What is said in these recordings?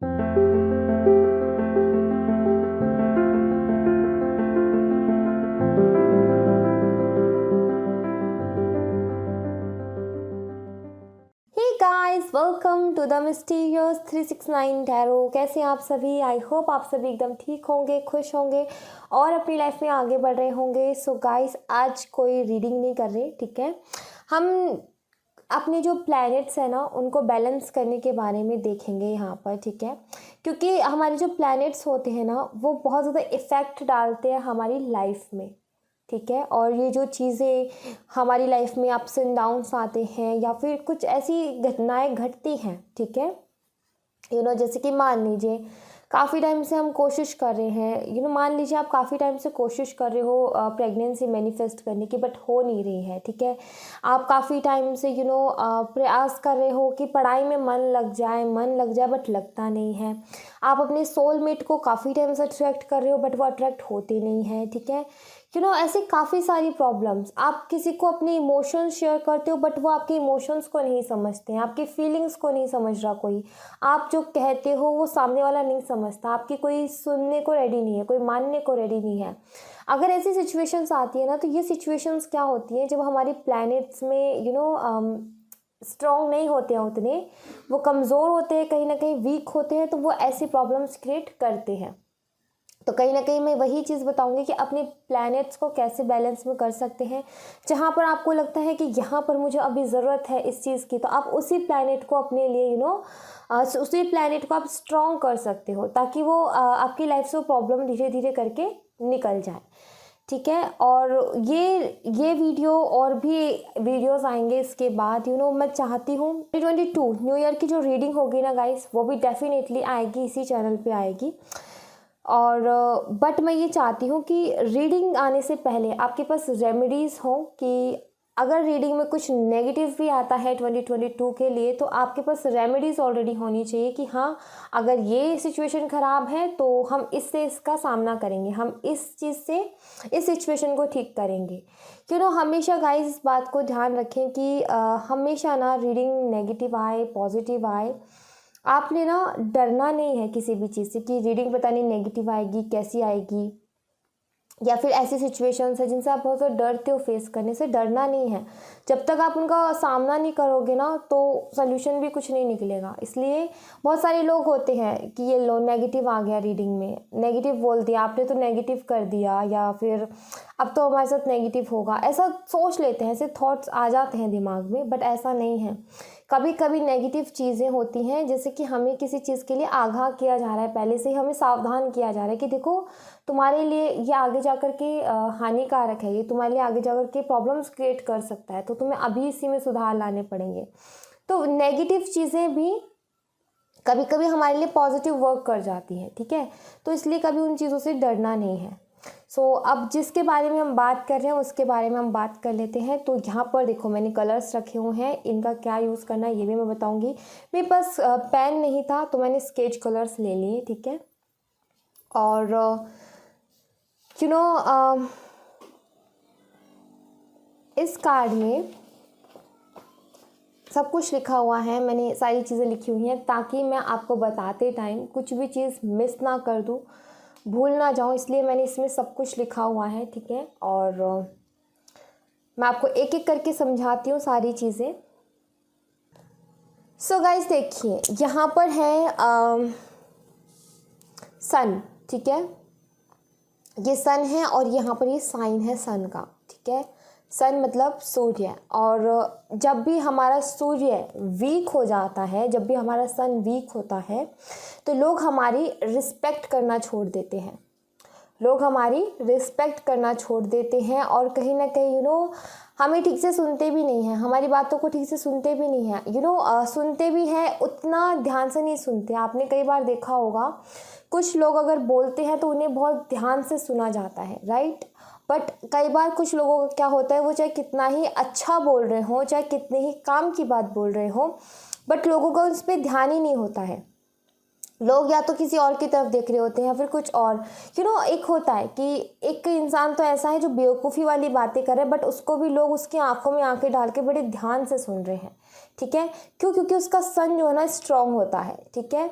Guys, welcome to the mysterious 369 tarot. कैसे हैं आप सभी? आई होप आप सभी एकदम ठीक होंगे, खुश होंगे और अपनी लाइफ में आगे बढ़ रहे होंगे। सो गाइस, आज कोई रीडिंग नहीं कर रहे, ठीक है। हम अपने जो प्लैनेट्स हैं ना, उनको बैलेंस करने के बारे में देखेंगे यहाँ पर, ठीक है। क्योंकि हमारे जो प्लैनेट्स होते हैं ना, वो बहुत ज़्यादा इफ़ेक्ट डालते हैं हमारी लाइफ में, ठीक है। और ये जो चीज़ें हमारी लाइफ में अप्स एंड डाउन्स आते हैं या फिर कुछ ऐसी घटनाएं घटती हैं, ठीक है। जैसे कि मान लीजिए काफ़ी टाइम से हम कोशिश कर रहे हैं, मान लीजिए आप काफ़ी टाइम से कोशिश कर रहे हो प्रेगनेंसी मैनिफेस्ट करने की, बट हो नहीं रही है, ठीक है। आप काफ़ी टाइम से प्रयास कर रहे हो कि पढ़ाई में मन लग जाए, बट लगता नहीं है। आप अपने सोलमेट को काफ़ी टाइम से अट्रैक्ट कर रहे हो, बट वो अट्रैक्ट होते नहीं है, ठीक है। ऐसे काफ़ी सारी प्रॉब्लम्स। आप किसी को अपने इमोशंस शेयर करते हो, बट वो आपके इमोशंस को नहीं समझते हैं, आपकी फीलिंग्स को नहीं समझ रहा कोई। आप जो कहते हो वो सामने वाला नहीं समझता, आपकी कोई सुनने को रेडी नहीं है, कोई मानने को रेडी नहीं है। अगर ऐसी सिचुएशंस आती है ना, तो ये सिचुएशंस क्या होती हैं, जब हमारी प्लैनेट्स में स्ट्रॉन्ग नहीं होते हैं उतने, वो कमज़ोर होते हैं, कहीं ना कहीं वीक होते हैं, तो वो ऐसी प्रॉब्लम्स क्रिएट करते हैं। तो कहीं ना कहीं मैं वही चीज़ बताऊंगी कि अपने प्लैनेट्स को कैसे बैलेंस में कर सकते हैं। जहाँ पर आपको लगता है कि यहाँ पर मुझे अभी ज़रूरत है इस चीज़ की, तो आप उसी प्लैनेट को अपने लिए उसी प्लैनेट को आप स्ट्रॉन्ग कर सकते हो, ताकि वो आपकी लाइफ से वो प्रॉब्लम धीरे धीरे करके निकल जाए, ठीक है। और ये वीडियो और भी वीडियोस आएंगे इसके बाद। मैं चाहती हूँ 2022 न्यू ईयर की जो रीडिंग होगी ना गाइस, वो भी डेफिनेटली आएगी, इसी चैनल पे आएगी। और बट मैं ये चाहती हूँ कि रीडिंग आने से पहले आपके पास रेमेडीज़ हो, कि अगर रीडिंग में कुछ नेगेटिव भी आता है 2022 के लिए, तो आपके पास रेमेडीज़ ऑलरेडी होनी चाहिए कि हाँ, अगर ये सिचुएशन ख़राब है तो हम इससे इसका सामना करेंगे, हम इस चीज़ से इस सिचुएशन को ठीक करेंगे। हमेशा गाइस इस बात को ध्यान रखें कि हमेशा ना रीडिंग नेगेटिव आए पॉजिटिव आए, आपने ना डरना नहीं है किसी भी चीज़ से कि रीडिंग पता नहीं नेगेटिव आएगी, कैसी आएगी, या फिर ऐसी सिचुएशंस है जिनसे आप बहुत ज़्यादा डरते हो, फेस करने से डरना नहीं है। जब तक आप उनका सामना नहीं करोगे ना, तो सोल्यूशन भी कुछ नहीं निकलेगा। इसलिए बहुत सारे लोग होते हैं कि ये लो नेगेटिव आ गया, रीडिंग में नेगेटिव बोल दिया आपने, तो नेगेटिव कर दिया, या फिर अब तो हमारे साथ नेगेटिव होगा, ऐसा सोच लेते हैं, ऐसे थॉट्स आ जाते हैं दिमाग में, बट ऐसा नहीं है। कभी कभी नेगेटिव चीज़ें होती हैं, जैसे कि हमें किसी चीज़ के लिए आगाह किया जा रहा है, पहले से ही हमें सावधान किया जा रहा है कि देखो तुम्हारे लिए ये आगे जाकर के हानिकारक है, ये तुम्हारे लिए आगे जाकर के प्रॉब्लम्स क्रिएट कर सकता है, तो तुम्हें अभी इसी में सुधार लाने पड़ेंगे। तो नेगेटिव चीज़ें भी कभी कभी हमारे लिए पॉजिटिव वर्क कर जाती है, ठीक है। तो इसलिए कभी उन चीज़ों से डरना नहीं है। अब जिसके बारे में हम बात कर रहे हैं उसके बारे में हम बात कर लेते हैं। तो यहाँ पर देखो मैंने कलर्स रखे हुए हैं, इनका क्या यूज़ करना है ये भी मैं बताऊंगी। मेरे पास पेन नहीं था तो मैंने स्केच कलर्स ले लिए, ठीक है। और इस कार्ड में सब कुछ लिखा हुआ है, मैंने सारी चीज़ें लिखी हुई हैं ताकि मैं आपको बताते टाइम कुछ भी चीज़ मिस ना कर दूँ, भूल ना जाऊँ, इसलिए मैंने इसमें सब कुछ लिखा हुआ है, ठीक है। और मैं आपको एक एक करके समझाती हूँ सारी चीज़ें। सो गाइस देखिए, यहाँ पर है सन, ठीक है। ये सन है और यहाँ पर ये साइन है सन का, ठीक है। सन मतलब सूर्य, और जब भी हमारा सूर्य वीक हो जाता है, जब भी हमारा सन वीक होता है, तो लोग हमारी रिस्पेक्ट करना छोड़ देते हैं, लोग हमारी रिस्पेक्ट करना छोड़ देते हैं, और कहीं ना कहीं हमें ठीक से सुनते भी नहीं हैं, हमारी बातों को ठीक से सुनते भी नहीं हैं, सुनते भी हैं उतना ध्यान से नहीं सुनते। आपने कई बार देखा होगा कुछ लोग अगर बोलते हैं तो उन्हें बहुत ध्यान से सुना जाता है, राइट। बट कई बार कुछ लोगों का क्या होता है, वो चाहे कितना ही अच्छा बोल रहे हो, चाहे कितने ही काम की बात बोल रहे हो, बट लोगों का उस पर ध्यान ही नहीं होता है। लोग या तो किसी और की तरफ देख रहे होते हैं या फिर कुछ और। एक होता है कि एक इंसान तो ऐसा है जो बेवकूफ़ी वाली बातें कर रहा है, बट उसको भी लोग उसकी आंखों में आंखें डाल के बड़े ध्यान से सुन रहे हैं, ठीक है। क्यों? क्योंकि उसका सन जो है ना स्ट्रांग होता है, ठीक है।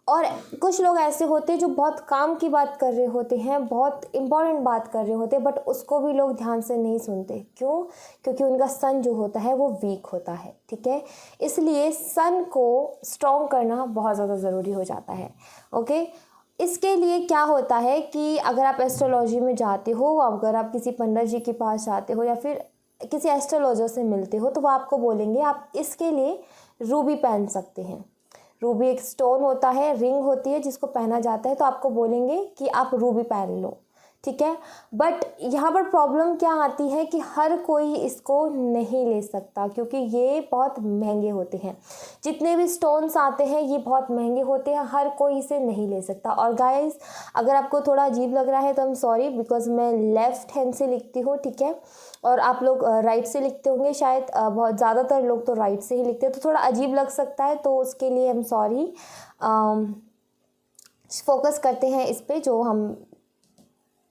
और कुछ लोग ऐसे होते हैं जो बहुत काम की बात कर रहे होते हैं, बहुत इम्पोर्टेंट बात कर रहे होते हैं, बट उसको भी लोग ध्यान से नहीं सुनते। क्यों? क्योंकि उनका सन जो होता है वो वीक होता है, ठीक है। इसलिए सन को स्ट्रॉन्ग करना बहुत ज़्यादा ज़रूरी हो जाता है, ओके। इसके लिए क्या होता है कि अगर आप एस्ट्रोलॉजी में जाते हो, अगर आप किसी पंडित जी के पास जाते हो या फिर किसी एस्ट्रोलॉजर से मिलते हो, तो वो आपको बोलेंगे आप इसके लिए रूबी पहन सकते हैं। रूबी एक स्टोन होता है, रिंग होती है जिसको पहना जाता है, तो आपको बोलेंगे कि आप रूबी पहन लो, ठीक है। बट यहाँ पर प्रॉब्लम क्या आती है कि हर कोई इसको नहीं ले सकता, क्योंकि ये बहुत महंगे होते हैं। जितने भी स्टोन्स आते हैं ये बहुत महंगे होते हैं, हर कोई इसे नहीं ले सकता। और गाइस, अगर आपको थोड़ा अजीब लग रहा है तो आई एम सॉरी, बिकॉज मैं लेफ़्ट हैंड से लिखती हूँ, ठीक है, और आप लोग राइट से लिखते होंगे शायद। बहुत ज़्यादातर लोग तो राइट से ही लिखते हैं, तो थोड़ा अजीब लग सकता है, तो उसके लिए आई एम सॉरी। फोकस करते हैं इस पे जो हम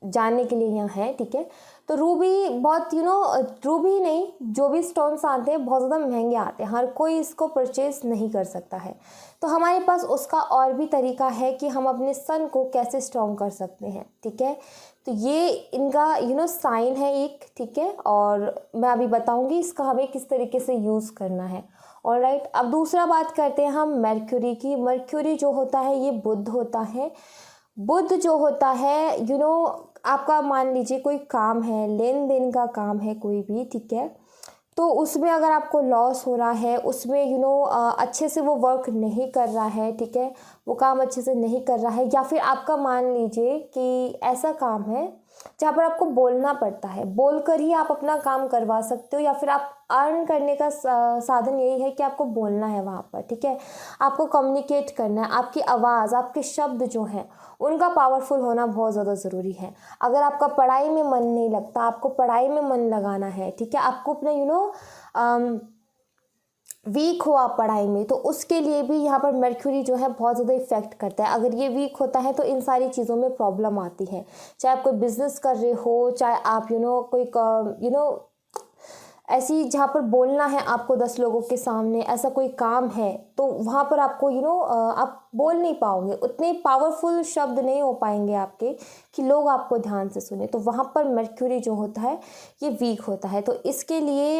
जानने के लिए यहाँ है, ठीक है। तो रूबी बहुत रूबी नहीं, जो भी स्टोन्स आते हैं बहुत ज़्यादा महंगे आते हैं, हर कोई इसको परचेज नहीं कर सकता है। तो हमारे पास उसका और भी तरीका है कि हम अपने सन को कैसे स्ट्रॉन्ग कर सकते हैं, ठीक है। तो ये इनका साइन है एक, ठीक है, और मैं अभी बताऊँगी इसका हमें किस तरीके से यूज़ करना है। ऑलराइट, अब दूसरा बात करते हैं हम मर्क्यूरी की। मर्क्यूरी जो होता है ये बुध होता है। बुध जो होता है आपका मान लीजिए कोई काम है, लेन देन का काम है कोई भी, ठीक है, तो उसमें अगर आपको लॉस हो रहा है, उसमें अच्छे से वो वर्क नहीं कर रहा है, ठीक है, वो काम अच्छे से नहीं कर रहा है, या फिर आपका मान लीजिए कि ऐसा काम है जहाँ पर आपको बोलना पड़ता है, बोलकर ही आप अपना काम करवा सकते हो, या फिर आप अर्न करने का साधन यही है कि आपको बोलना है वहाँ पर, ठीक है, आपको कम्युनिकेट करना है। आपकी आवाज़, आपके शब्द जो हैं उनका पावरफुल होना बहुत ज़्यादा ज़रूरी है। अगर आपका पढ़ाई में मन नहीं लगता, आपको पढ़ाई में मन लगाना है, ठीक है, आपको अपने वीक हो आप पढ़ाई में, तो उसके लिए भी यहाँ पर मर्क्यूरी जो है बहुत ज़्यादा इफेक्ट करता है। अगर ये वीक होता है तो इन सारी चीज़ों में प्रॉब्लम आती है, चाहे आप कोई बिजनेस कर रहे हो, चाहे आप कोई ऐसी जहाँ पर बोलना है आपको 10 लोगों के सामने, ऐसा कोई काम है, तो वहाँ पर आपको आप बोल नहीं पाओगे, उतने पावरफुल शब्द नहीं हो पाएंगे आपके कि लोग आपको ध्यान से सुने, तो वहाँ पर मर्क्यूरी जो होता है ये वीक होता है। तो इसके लिए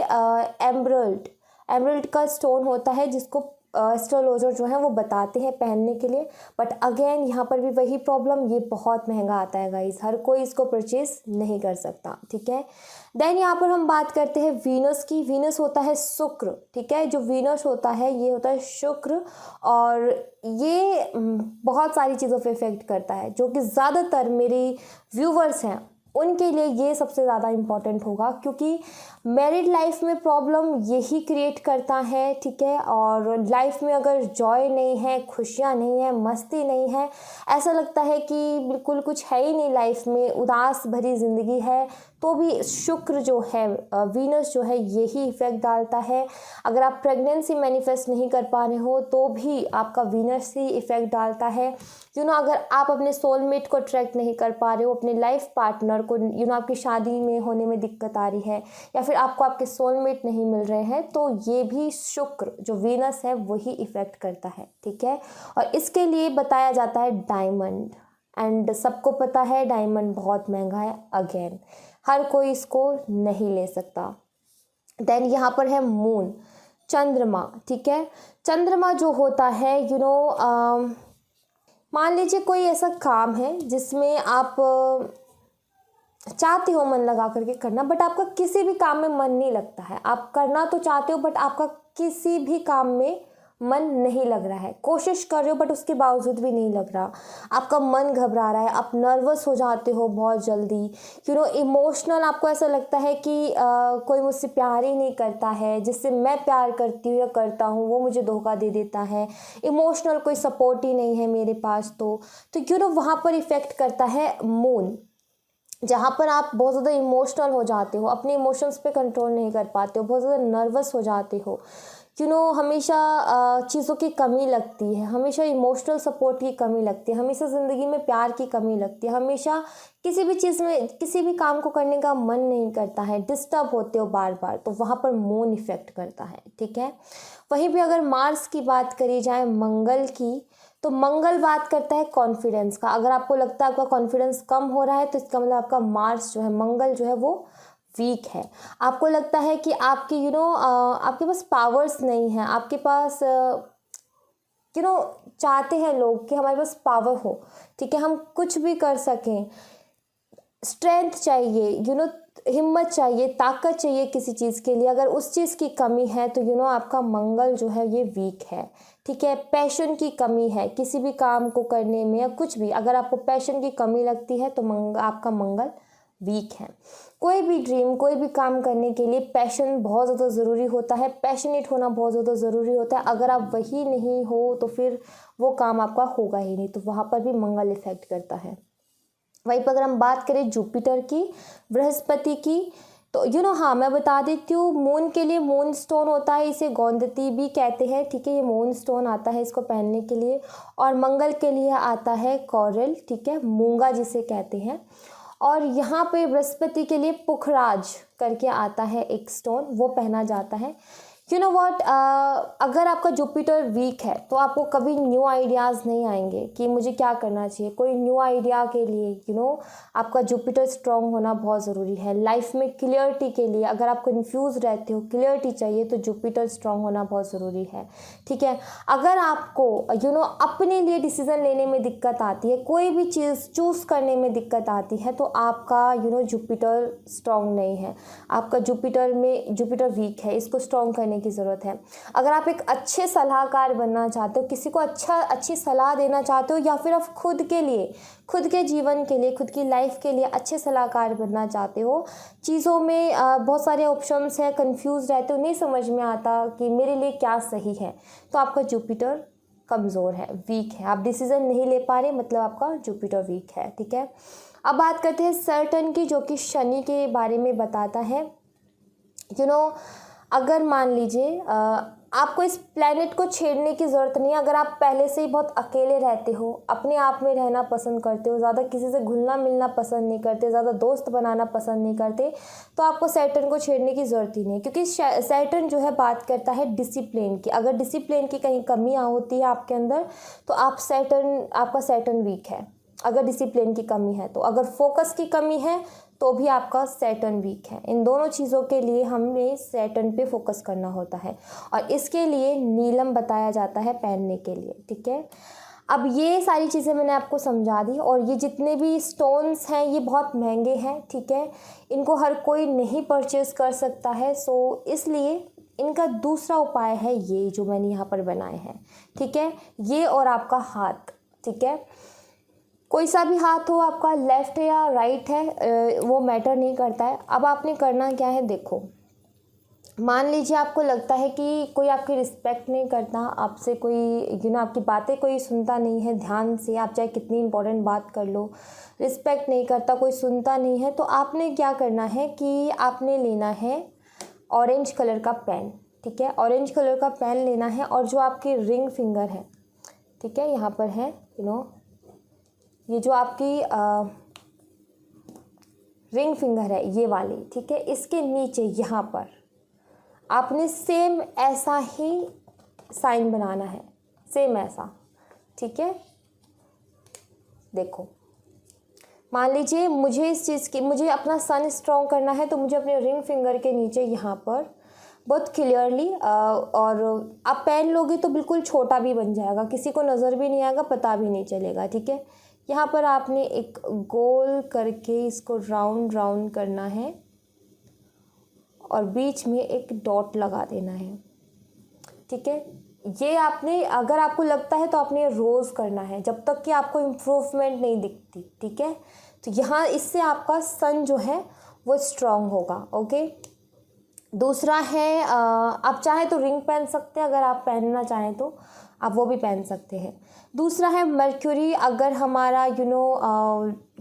एमरल्ड का स्टोन होता है जिसको एस्ट्रोलॉजर जो है वो बताते हैं पहनने के लिए, बट अगेन यहाँ पर भी वही प्रॉब्लम, ये बहुत महंगा आता है गाइस, हर कोई इसको परचेज नहीं कर सकता, ठीक है। देन यहाँ पर हम बात करते हैं वीनस की। वीनस होता है शुक्र, ठीक है, जो वीनस होता है ये होता है शुक्र, और ये बहुत सारी चीज़ों पे इफेक्ट करता है, जो कि ज़्यादातर मेरे व्यूवर्स हैं उनके लिए ये सबसे ज़्यादा इम्पॉर्टेंट होगा, क्योंकि मैरिड लाइफ में प्रॉब्लम यही क्रिएट करता है, ठीक है। और लाइफ में अगर जॉय नहीं है, खुशियाँ नहीं है, मस्ती नहीं है, ऐसा लगता है कि बिल्कुल कुछ है ही नहीं लाइफ में, उदास भरी ज़िंदगी है, तो भी शुक्र जो है, वीनस जो है, यही इफेक्ट डालता है। अगर आप प्रेगनेंसी मैनिफेस्ट नहीं कर पा रहे हो तो भी आपका वीनस ही इफेक्ट डालता है। अगर आप अपने सोलमेट को अट्रैक्ट नहीं कर पा रहे हो, अपने लाइफ पार्टनर को, आपकी शादी में होने में दिक्कत आ रही है, या फिर आपको आपके सोलमेट नहीं मिल रहे हैं, तो ये भी शुक्र जो वीनस है वही इफेक्ट करता है, ठीक है। और इसके लिए बताया जाता है डायमंड, एंड सबको पता है डायमंड बहुत महंगा है, अगेन हर कोई इसको नहीं ले सकता। देन यहाँ पर है मून, चंद्रमा, ठीक है। चंद्रमा जो होता है मान लीजिए कोई ऐसा काम है जिसमें आप चाहते हो मन लगा करके करना, बट आपका किसी भी काम में मन नहीं लगता है, आप करना तो चाहते हो बट आपका किसी भी काम में मन नहीं लग रहा है, कोशिश कर रहे हो बट उसके बावजूद भी नहीं लग रहा, आपका मन घबरा रहा है, आप नर्वस हो जाते हो बहुत जल्दी, इमोशनल, आपको ऐसा लगता है कि कोई मुझसे प्यार ही नहीं करता है, जिससे मैं प्यार करती हूँ या करता हूँ वो मुझे धोखा दे देता है, इमोशनल कोई सपोर्ट ही नहीं है मेरे पास, तो वहाँ पर इफ़ेक्ट करता है मून, जहाँ पर आप बहुत ज़्यादा इमोशनल हो जाते हो, अपने इमोशंस पे कंट्रोल नहीं कर पाते हो, बहुत ज़्यादा नर्वस हो जाते हो, हमेशा चीज़ों की कमी लगती है, हमेशा इमोशनल सपोर्ट की कमी लगती है, हमेशा ज़िंदगी में प्यार की कमी लगती है, हमेशा किसी भी चीज़ में, किसी भी काम को करने का मन नहीं करता है, डिस्टर्ब होते हो बार बार, तो वहाँ पर मून इफेक्ट करता है, ठीक है। वहीं पे अगर मार्स की बात करी जाए, मंगल की, तो मंगल बात करता है कॉन्फिडेंस का। अगर आपको लगता है आपका कॉन्फिडेंस कम हो रहा है तो इसका मतलब आपका मार्स जो है, मंगल जो है वो वीक है। आपको लगता है कि आपकी आपके पास पावर्स नहीं है, आपके पास चाहते हैं लोग कि हमारे पास पावर हो, ठीक है, हम कुछ भी कर सकें, स्ट्रेंथ चाहिए, हिम्मत चाहिए, ताकत चाहिए किसी चीज़ के लिए। अगर उस चीज़ की कमी है तो आपका मंगल जो है ये वीक है, ठीक है। पैशन की कमी है किसी भी काम को करने में या कुछ भी, अगर आपको पैशन की कमी लगती है तो आपका मंगल वीक है। कोई भी ड्रीम, कोई भी काम करने के लिए पैशन बहुत ज़्यादा ज़रूरी होता है, पैशनेट होना बहुत ज़्यादा ज़रूरी होता है। अगर आप वही नहीं हो तो फिर वो काम आपका होगा ही नहीं, तो वहाँ पर भी मंगल इफेक्ट करता है। वहीं पर अगर हम बात करें जुपिटर की, बृहस्पति की, तो हाँ मैं बता देती हूँ, मून के लिए मून स्टोन होता है, इसे गोंदती भी कहते हैं, ठीक है। ये मून स्टोन आता है इसको पहनने के लिए। और मंगल के लिए आता है कोरल, ठीक है, मूंगा जिसे कहते हैं। और यहाँ पे बृहस्पति के लिए पुखराज करके आता है एक स्टोन, वो पहना जाता है। व्हाट, अगर आपका जुपिटर वीक है तो आपको कभी न्यू आइडियाज़ नहीं आएंगे कि मुझे क्या करना चाहिए। कोई न्यू आइडिया के लिए आपका जुपिटर स्ट्रांग होना बहुत ज़रूरी है। लाइफ में क्लियरिटी के लिए अगर आप कंफ्यूज रहते हो, क्लियरिटी चाहिए, तो जुपिटर स्ट्रांग होना बहुत ज़रूरी है, ठीक है। अगर आपको अपने लिए डिसीज़न लेने में दिक्कत आती है, कोई भी चीज़ चूज़ करने में दिक्कत आती है, तो आपका जुपिटर स्ट्रांग नहीं है, आपका जुपिटर वीक है, इसको स्ट्रांग करने की ज़रूरत है। अगर आप एक अच्छे सलाहकार बनना चाहते हो, किसी को अच्छी सलाह देना चाहते हो, या फिर आप खुद के लिए, खुद के जीवन के लिए, खुद की लाइफ के लिए अच्छे सलाहकार बनना चाहते हो, चीज़ों में बहुत सारे ऑप्शंस हैं, कंफ्यूज रहते हो, नहीं समझ में आता कि मेरे लिए क्या सही है, तो आपका जुपिटर कमज़ोर है, वीक है, आप डिसीज़न नहीं ले पा रहे, मतलब आपका जुपिटर वीक है, ठीक है। अब बात करते हैं सैटर्न की, जो कि शनि के बारे में बताता है। अगर मान लीजिए आपको इस प्लेनेट को छेड़ने की ज़रूरत नहीं है। अगर आप पहले से ही बहुत अकेले रहते हो, अपने आप में रहना पसंद करते हो, ज़्यादा किसी से घुलना मिलना पसंद नहीं करते, ज़्यादा दोस्त बनाना पसंद नहीं करते, तो आपको सैटर्न को छेड़ने की ज़रूरत ही नहीं है, क्योंकि सैटर्न जो है बात करता है डिसिप्लिन की। अगर डिसिप्लिन की कहीं कमियाँ होती है आपके अंदर तो आपका सैटर्न वीक है। अगर डिसिप्लिन की कमी है तो, अगर फोकस की कमी है तो भी आपका सैटर्न वीक है। इन दोनों चीज़ों के लिए हमें सैटर्न पे फोकस करना होता है, और इसके लिए नीलम बताया जाता है पहनने के लिए, ठीक है। अब ये सारी चीज़ें मैंने आपको समझा दी, और ये जितने भी स्टोन्स हैं ये बहुत महंगे हैं, ठीक है, इनको हर कोई नहीं परचेज कर सकता है। सो इसलिए इनका दूसरा उपाय है ये जो मैंने यहाँ पर बनाए हैं, ठीक है। ये और आपका हाथ, ठीक है, कोई सा भी हाथ हो आपका, लेफ्ट या राइट है वो मैटर नहीं करता है। अब आपने करना क्या है, देखो, मान लीजिए आपको लगता है कि कोई आपकी रिस्पेक्ट नहीं करता, आपसे कोई आपकी बातें कोई सुनता नहीं है ध्यान से, आप चाहे कितनी इंपॉर्टेंट बात कर लो, रिस्पेक्ट नहीं करता, कोई सुनता नहीं है, तो आपने क्या करना है कि आपने लेना है ऑरेंज कलर का पेन, ठीक है। ऑरेंज कलर का पेन लेना है, और जो आपकी रिंग फिंगर है, ठीक है, यहाँ पर है ये जो आपकी रिंग फिंगर है ये वाली, ठीक है, इसके नीचे यहाँ पर आपने सेम ऐसा ही साइन बनाना है, सेम ऐसा, ठीक है। देखो, मान लीजिए मुझे अपना सन स्ट्रॉन्ग करना है, तो मुझे अपने रिंग फिंगर के नीचे यहाँ पर बहुत क्लियरली, और आप पेन लोगे तो बिल्कुल छोटा भी बन जाएगा, किसी को नज़र भी नहीं आएगा, पता भी नहीं चलेगा, ठीक है। यहाँ पर आपने एक गोल करके इसको राउंड करना है, और बीच में एक डॉट लगा देना है, ठीक है। ये आपने, अगर आपको लगता है तो आपने रोज़ करना है जब तक कि आपको इम्प्रूवमेंट नहीं दिखती, ठीक है। तो यहाँ इससे आपका सन जो है वो स्ट्रांग होगा, ओके। दूसरा है, आप चाहे तो रिंग पहन सकते हैं, अगर आप पहनना चाहें तो आप वो भी पहन सकते हैं। दूसरा है मर्क्यूरी, अगर हमारा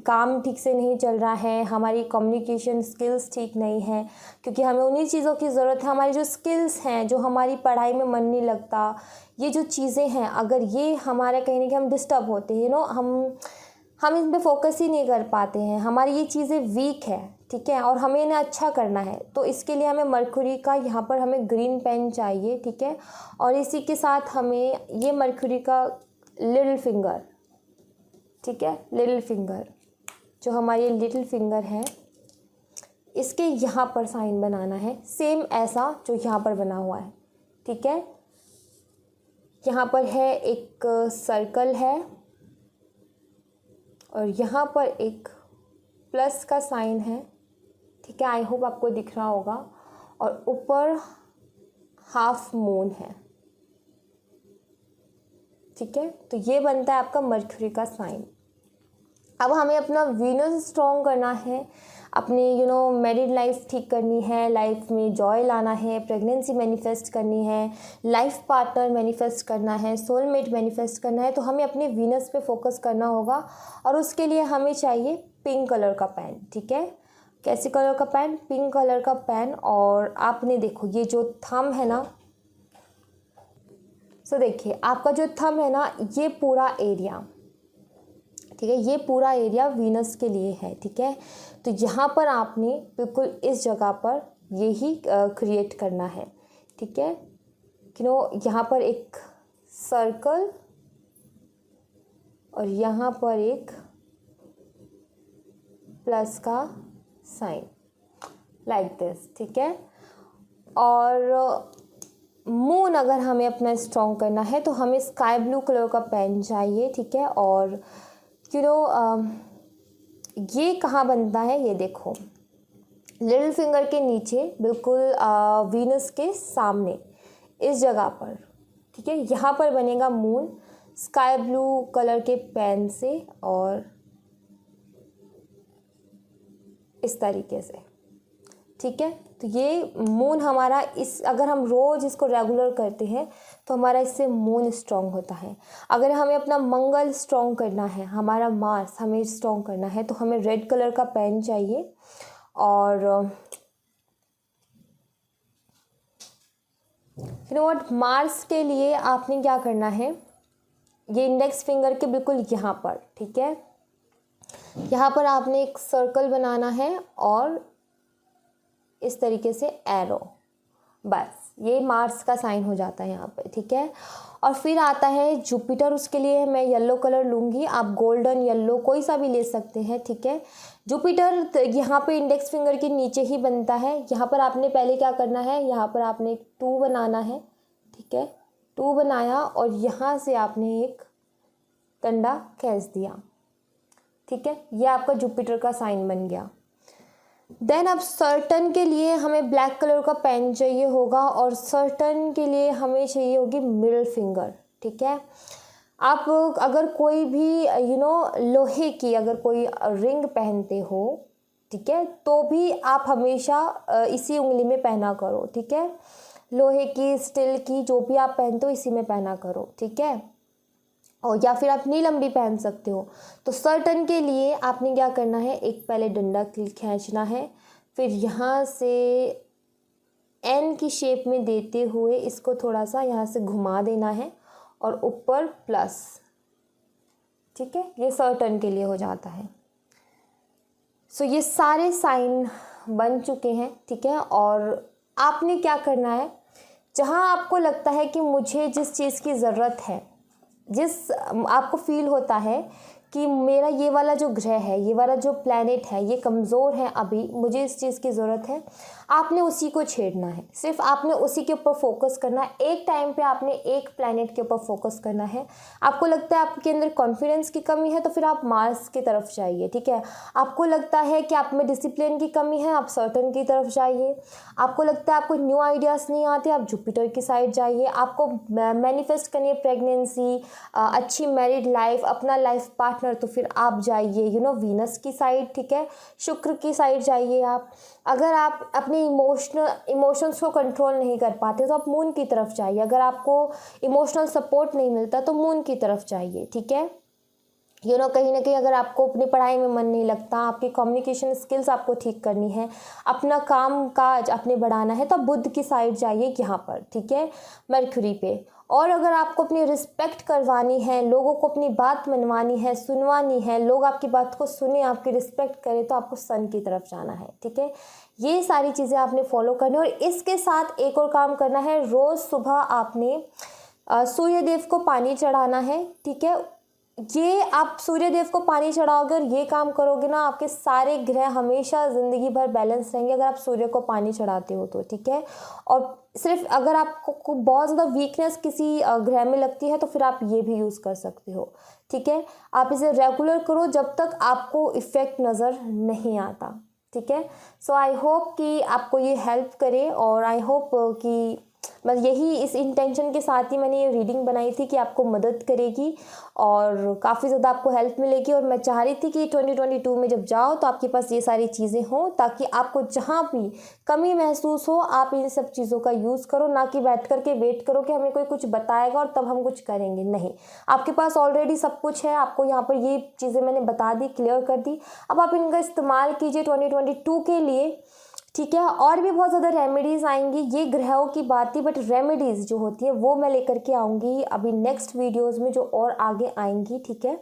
काम ठीक से नहीं चल रहा है, हमारी कम्युनिकेशन स्किल्स ठीक नहीं है, क्योंकि हमें उन्हीं चीज़ों की ज़रूरत है, हमारी जो स्किल्स हैं, जो हमारी पढ़ाई में मन नहीं लगता, ये जो चीज़ें हैं, अगर ये हमारे कहीं ना कहीं हम डिस्टर्ब होते हैं, हम इन पर फोकस ही नहीं कर पाते हैं, हमारी ये चीज़ें वीक है, ठीक है, और हमें इन्हें अच्छा करना है, तो इसके लिए हमें मर्क्यूरी का यहाँ पर हमें ग्रीन पेन चाहिए, ठीक है। और इसी के साथ हमें ये मर्क्यूरी का लिटिल फिंगर, ठीक है, लिटिल फिंगर, जो हमारी लिटिल फिंगर है इसके यहाँ पर साइन बनाना है, सेम ऐसा जो यहाँ पर बना हुआ है, ठीक है। यहाँ पर है एक सर्कल है और यहाँ पर एक प्लस का साइन है, ठीक है, आई होप आपको दिख रहा होगा, और ऊपर हाफ मून है, ठीक है। तो ये बनता है आपका मर्क्यूरी का साइन। अब हमें अपना वीनस स्ट्रॉन्ग करना है, अपनी मैरिड लाइफ ठीक करनी है, लाइफ में जॉय लाना है, प्रेगनेंसी मैनिफेस्ट करनी है, लाइफ पार्टनर मैनिफेस्ट करना है, सोलमेट मैनिफेस्ट करना है, तो हमें अपने वीनस पे फोकस करना होगा। और उसके लिए हमें चाहिए पिंक कलर का पेन, ठीक है। कैसे कलर का पेन? पिंक कलर का पेन। और आपने देखो ये जो थंब है ना, सो देखिए आपका जो थंब है ना, ये पूरा एरिया, ठीक है, ये पूरा एरिया वीनस के लिए है, ठीक है। तो यहाँ पर आपने बिल्कुल इस जगह पर यही क्रिएट करना है, ठीक है। यहाँ पर एक सर्कल और यहाँ पर एक प्लस का साइन, लाइक दिस, ठीक है। और मून अगर हमें अपना स्ट्रॉन्ग करना है तो हमें स्काई ब्लू कलर का पेन चाहिए, ठीक है। और ये कहाँ बनता है, ये देखो लिटिल फिंगर के नीचे बिल्कुल वीनस के सामने इस जगह पर, ठीक है, यहाँ पर बनेगा मून स्काई ब्लू कलर के पेन से और इस तरीके से, ठीक है। तो ये मून हमारा अगर हम रोज़ इसको रेगुलर करते हैं तो हमारा इससे मून स्ट्रॉन्ग होता है। अगर हमें अपना मंगल स्ट्रॉन्ग करना है, हमारा मार्स हमें स्ट्रॉन्ग करना है, तो हमें रेड कलर का पेन चाहिए। और मार्स के लिए आपने क्या करना है, ये इंडेक्स फिंगर के बिल्कुल यहाँ पर, ठीक है, यहाँ पर आपने एक सर्कल बनाना है और इस तरीके से एरो, बस ये मार्स का साइन हो जाता है यहाँ पे, ठीक है। और फिर आता है जुपिटर, उसके लिए मैं येलो कलर लूँगी, आप गोल्डन येलो कोई सा भी ले सकते हैं, ठीक है। जुपिटर यहाँ पे इंडेक्स फिंगर के नीचे ही बनता है। यहाँ पर आपने पहले क्या करना है, यहाँ पर आपने एक 2 बनाना है, ठीक है, 2 बनाया और यहाँ से आपने एक डंडा खींच दिया, ठीक है, ये आपका जुपिटर का साइन बन गया। देन अब सर्टन के लिए हमें ब्लैक कलर का पेन चाहिए होगा और सर्टन के लिए हमें चाहिए होगी मिडिल फिंगर, ठीक है। आप अगर कोई भी लोहे की अगर कोई रिंग पहनते हो, ठीक है, तो भी आप हमेशा इसी उंगली में पहना करो, ठीक है। लोहे की, स्टील की, जो भी आप पहनते हो इसी में पहना करो, ठीक है। और या फिर आप नीलम भी पहन सकते हो। तो सर्टन के लिए आपने क्या करना है, एक पहले डंडा खींचना है, फिर यहाँ से एन की शेप में देते हुए इसको थोड़ा सा यहाँ से घुमा देना है और ऊपर प्लस, ठीक है, ये सर्टन के लिए हो जाता है। सो ये सारे साइन बन चुके हैं, ठीक है। और आपने क्या करना है, जहाँ आपको लगता है कि मुझे जिस चीज़ की ज़रूरत है, जिस आपको फील होता है कि मेरा ये वाला जो ग्रह है, ये वाला जो प्लैनेट है, ये कमज़ोर है, अभी मुझे इस चीज़ की ज़रूरत है, आपने उसी को छेड़ना है, सिर्फ आपने उसी के ऊपर फोकस करना है। एक टाइम पे आपने एक प्लैनेट के ऊपर फोकस करना है। आपको लगता है आपके अंदर कॉन्फिडेंस की कमी है तो फिर आप मार्स की तरफ जाइए, ठीक है। आपको लगता है कि आप में डिसिप्लिन की कमी है, आप सर्टन की तरफ जाइए। आपको लगता है आपको न्यू आइडियाज़ नहीं आते, आप जुपिटर की साइड जाइए। आपको मैनिफेस्ट करनी है प्रेगनेंसी, अच्छी मैरिड लाइफ, अपना लाइफ पार्टनर, तो फिर आप जाइए वीनस की साइड, ठीक है, शुक्र की साइड जाइए आप। अगर आप अपने इमोशंस को कंट्रोल नहीं कर पाते तो आप मून की तरफ जाइए। अगर आपको इमोशनल सपोर्ट नहीं मिलता तो मून की तरफ जाइए, ठीक है। कहीं ना कहीं अगर आपको अपनी पढ़ाई में मन नहीं लगता, आपकी कम्युनिकेशन स्किल्स आपको ठीक करनी है, अपना काम काज अपने बढ़ाना है, तो आप बुध की साइड जाइए यहाँ पर, ठीक है, मरक्यूरी पे। और अगर आपको अपनी रिस्पेक्ट करवानी है, लोगों को अपनी बात मनवानी है, सुनवानी है, लोग आपकी बात को सुने, आपकी रिस्पेक्ट करें, तो आपको सन की तरफ जाना है, ठीक है। ये सारी चीज़ें आपने फॉलो करनी है। और इसके साथ एक और काम करना है, रोज़ सुबह आपने सूर्य देव को पानी चढ़ाना है, ठीक है। ये आप सूर्य देव को पानी चढ़ाओगे और ये काम करोगे ना, आपके सारे ग्रह हमेशा ज़िंदगी भर बैलेंस रहेंगे अगर आप सूर्य को पानी चढ़ाते हो तो, ठीक है। और सिर्फ अगर आपको बहुत ज़्यादा वीकनेस किसी ग्रह में लगती है तो फिर आप ये भी यूज़ कर सकते हो, ठीक है। आप इसे रेगुलर करो जब तक आपको इफ़ेक्ट नज़र नहीं आता, ठीक है। सो आई होप कि आपको ये हेल्प करे, और आई होप कि बस यही इस इंटेंशन के साथ ही मैंने ये रीडिंग बनाई थी कि आपको मदद करेगी और काफ़ी ज़्यादा आपको हेल्प मिलेगी। और मैं चाह रही थी कि 2022 में जब जाओ तो आपके पास ये सारी चीज़ें हों, ताकि आपको जहाँ भी कमी महसूस हो आप इन सब चीज़ों का यूज़ करो, ना कि बैठ कर के वेट करो कि हमें कोई कुछ बताएगा और तब हम कुछ करेंगे। नहीं, आपके पास ऑलरेडी सब कुछ है, आपको यहाँ पर ये चीज़ें मैंने बता दी, क्लियर कर दी। अब आप इनका इस्तेमाल कीजिए 2022 के लिए, ठीक है। और भी बहुत ज़्यादा रेमेडीज़ आएंगी, ये ग्रहों की बात थी, बट रेमेडीज़ जो होती है वो मैं लेकर के आऊँगी अभी नेक्स्ट वीडियोज़ में जो और आगे आएंगी, ठीक है।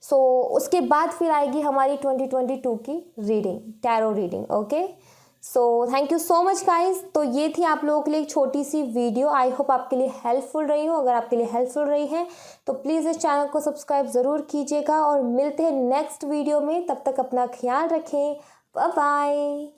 सो उसके बाद फिर आएगी हमारी 2022 की reading, tarot reading, okay. So thank you so much guys. तो ये थी आप लोगों के लिए एक छोटी सी वीडियो, आई होप आपके लिए हेल्पफुल रही हो। अगर आपके लिए हेल्पफुल रही है तो प्लीज़ इस चैनल को सब्सक्राइब ज़रूर कीजिएगा, और मिलते हैं नेक्स्ट वीडियो में। तब तक अपना ख्याल रखें, बाय बाय।